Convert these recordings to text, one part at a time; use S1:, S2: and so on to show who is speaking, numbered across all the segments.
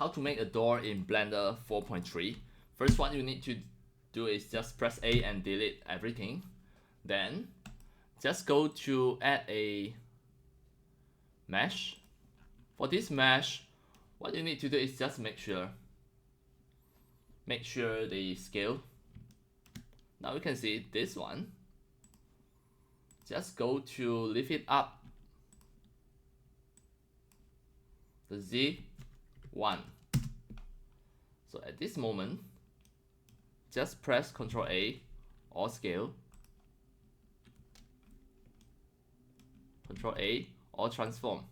S1: how to make a door in Blender 4.3. First, what you need to do is just press A and delete everything. Then just go to add a mesh. For this mesh, what you need to do is just make sure the scale. Now you can see this one. Just go to lift it up the Z1. So at this moment, just press Ctrl A or scale, Ctrl A or transform.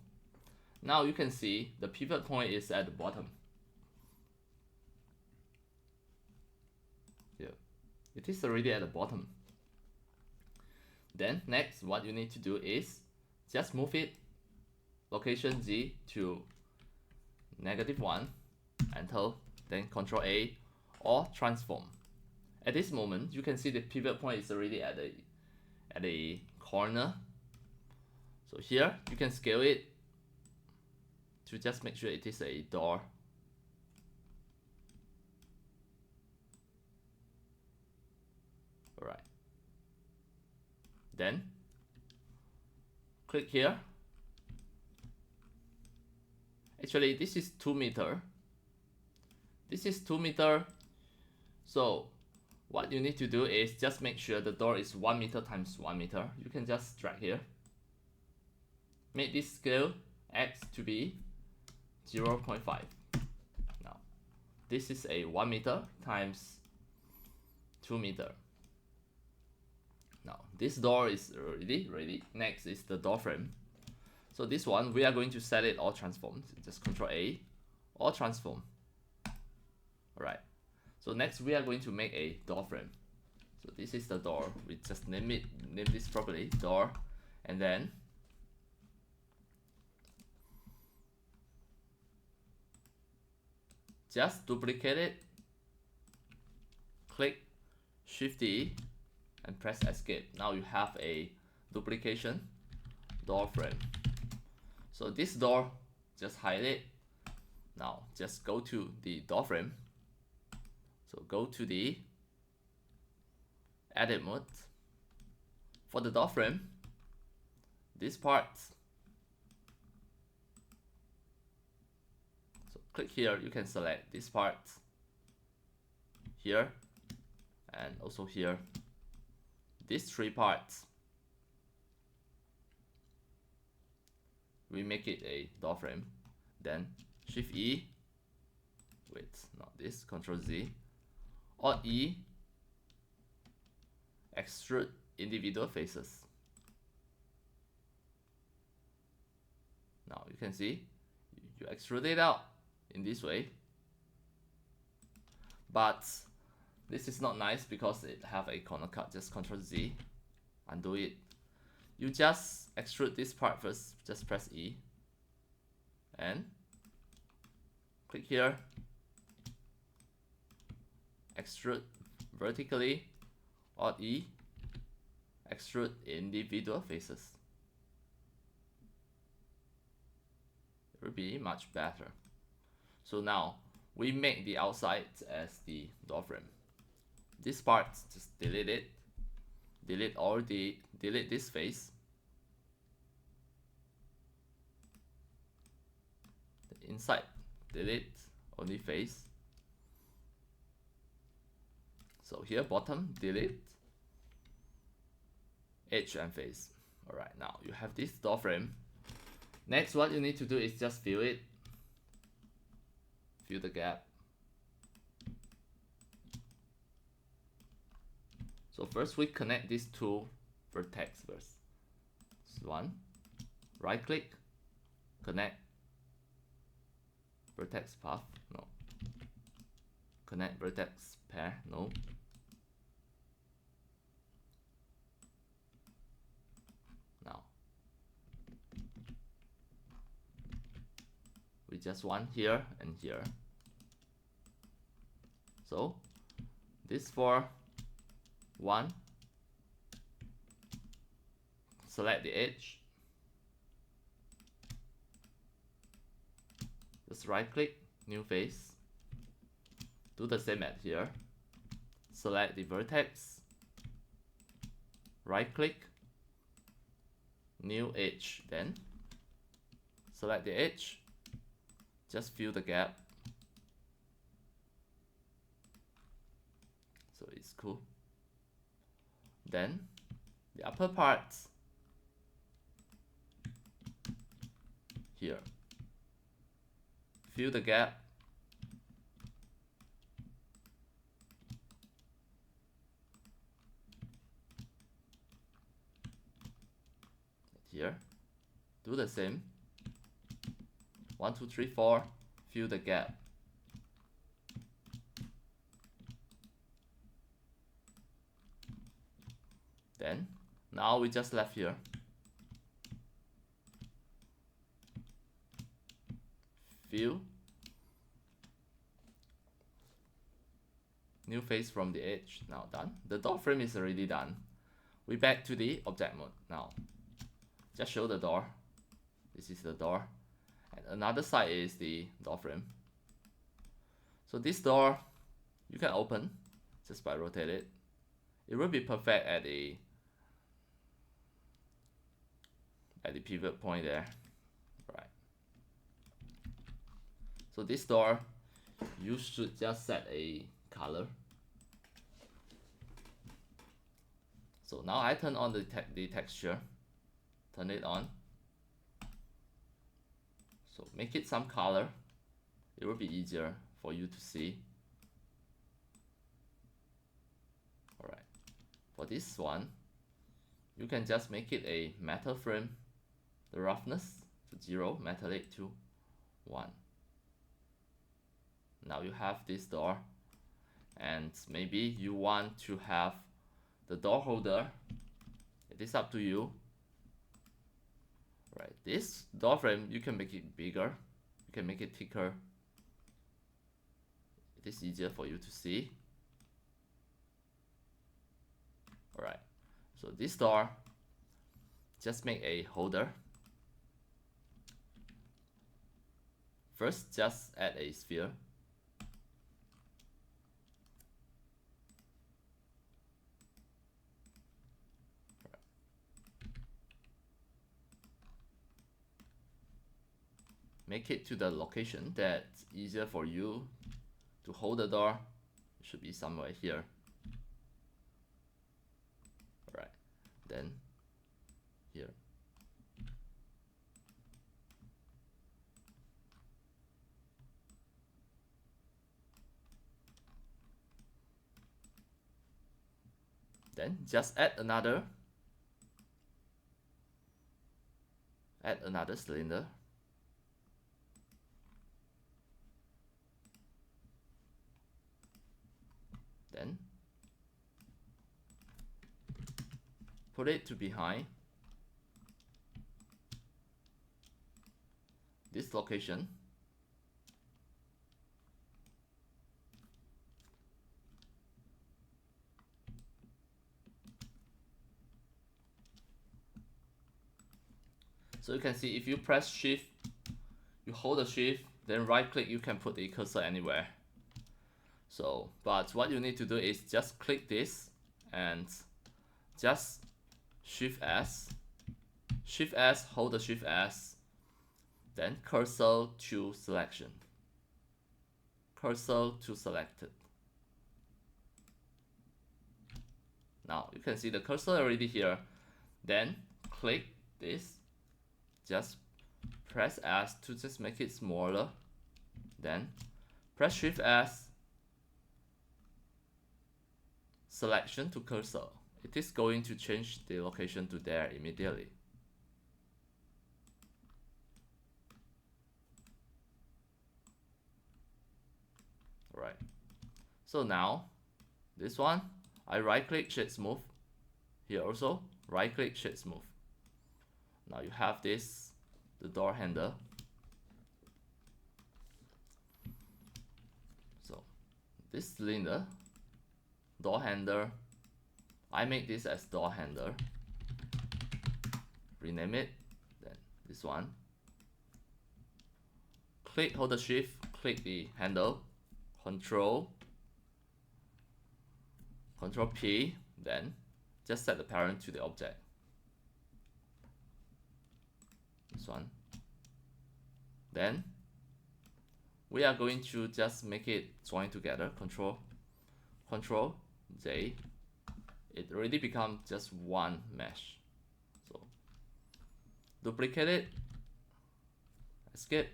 S1: Now you can see the pivot point is at the bottom. Yeah, it is already at the bottom. Then next, what you need to do is just move it location Z to -1 until then Ctrl A or transform. At this moment, you can see the pivot point is already at a corner. So here you can scale it to just make sure it is a door. Alright. Then click here. Actually, this is 2 meter. This is 2 meter. So what you need to do is just make sure the door is 1 meter times 1 meter. You can just drag here. Make this scale X to be 0.5. Now, this is a 1 meter times 2 meter. Now, this door is already ready. Next is the door frame. So this one, we are going to set it all transformed. Just Ctrl A or transform. Alright. So next we are going to make a door frame. So this is the door. We just name this properly, door, and then just duplicate it, click Shift E and press Escape. Now you have a duplication door frame. So this door, just hide it. Now just go to the door frame. So go to the edit mode. For the door frame, this part, so click here, you can select this part here and also here, these 3 parts. We make it a door frame, then Shift E, wait, not this, Ctrl Z, Alt E, extrude individual faces. Now you can see, you extrude it out in this way, but this is not nice because it have a corner cut. Just Ctrl Z, undo it. You just extrude this part first, just press E and click here, extrude vertically, Alt E, extrude individual faces. It will be much better. So now we make the outside as the door frame. This part, just delete it, delete this face. The inside, delete only face. So here bottom, delete edge and face. Alright, now you have this door frame. Next, what you need to do is just fill it, fill the gap. So first we connect these 2 vertex first. This one, right click, connect vertex path, no. Connect vertex pair, no. Now, we just want here and here. So, this for 1, select the edge, just right click, new face, do the same at here, select the vertex, right click, new edge, then select the edge, just fill the gap, so it's cool. Then the upper part here, fill the gap, here, do the same, 1 2 3 4, fill the gap, then now we just left here, fill, new face from the edge. Now done. The door frame is already done. We back to the object mode now. Just show the door. This is the door, and another side is the door frame. So this door you can open just by rotate it. It will be perfect at the pivot point there, right? So this door, you should just set a color. So now I turn on the texture, turn it on. So make it some color. It will be easier for you to see. Alright, for this one, you can just make it a metal frame. The roughness to 0, metallic to 1. Now you have this door, and maybe you want to have the door holder. It is up to you. Right, this door frame, you can make it bigger, you can make it thicker. It is easier for you to see. Alright, so this door, just make a holder. First, just add a sphere. Make it to the location that's easier for you to hold the door. It should be somewhere here. Alright, then here. Then just add another cylinder. Then put it to behind this location. So you can see if you press shift, you hold the shift, then right click, you can put the cursor anywhere. So, but what you need to do is just click this and just Shift S, hold the Shift S, then cursor to selection, cursor to selected. Now you can see the cursor already here. Then click this, just press S to just make it smaller, then press Shift S, selection to cursor. It is going to change the location to there immediately. Alright, so now this one, I right click, shade smooth. Here also right click, shade smooth. Now you have this, the door handle. So this cylinder, door handle, I make this as door handle, rename it, then this one, click, hold the shift, click the handle, Control P, then just set the parent to the object. This one. Then we are going to just make it join together. Control J. It already becomes just one mesh. So duplicate it. Escape.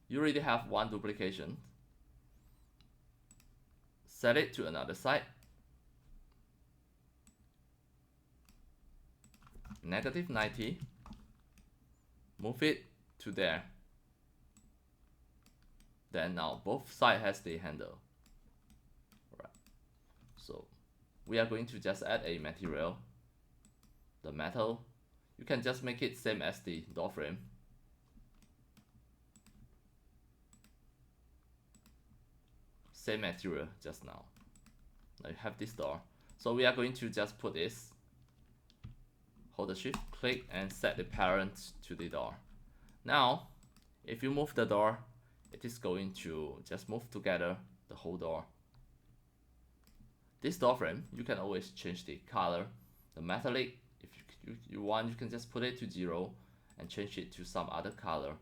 S1: You already have one duplication. Set it to another side. -90. Move it to there. Then now both sides has the handle. Alright. So we are going to just add a material. The metal. You can just make it same as the door frame. Same material just now. Now you have this door. So we are going to just put this. Hold the shift, click, and set the parent to the door. Now, if you move the door, it is going to just move together the whole door. This door frame, you can always change the color. The metallic, if you want, you can just put it to 0 and change it to some other color,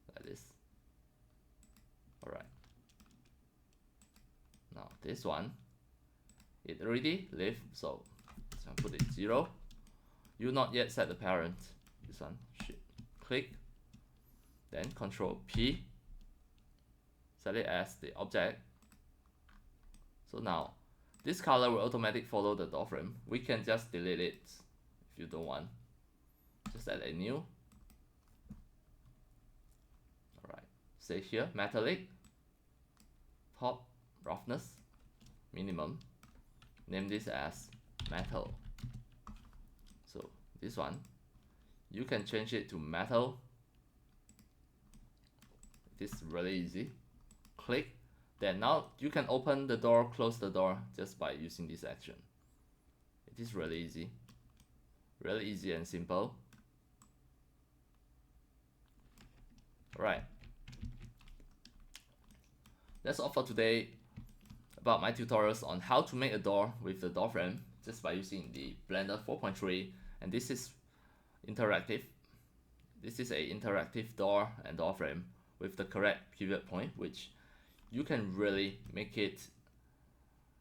S1: like this. Alright. Now this one, it already lived, so I'll put it 0. You not yet set the parent. This one, click, then Control P, set it as the object. So now this color will automatically follow the door frame. We can just delete it if you don't want. Just add a new. Alright, say here metallic, top roughness minimum. Name this as metal. So this one, you can change it to metal. This is really easy. Click. Then now you can open the door, close the door just by using this action. It is really easy. Really easy and simple. Alright. That's all for today about my tutorials on how to make a door with the door frame just by using the Blender 4.3, and this is interactive. This is a interactive door and door frame with the correct pivot point, which you can really make it,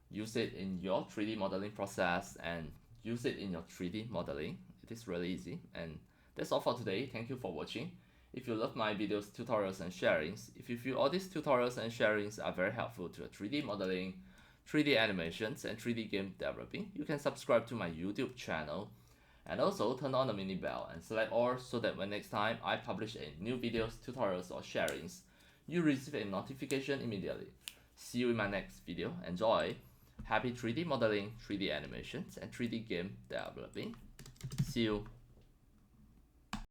S1: use it in your 3D modeling process and use it in your 3D modeling. It is really easy. And that's all for today. Thank you for watching. If you love my videos, tutorials and sharings, if you feel all these tutorials and sharings are very helpful to your 3D modeling, 3D animations and 3D game developing, you can subscribe to my YouTube channel and also turn on the mini bell and select all so that when next time I publish a new videos, tutorials or sharings, you receive a notification immediately. See you in my next video. Enjoy! Happy 3D modeling, 3D animations and 3D game developing. See you!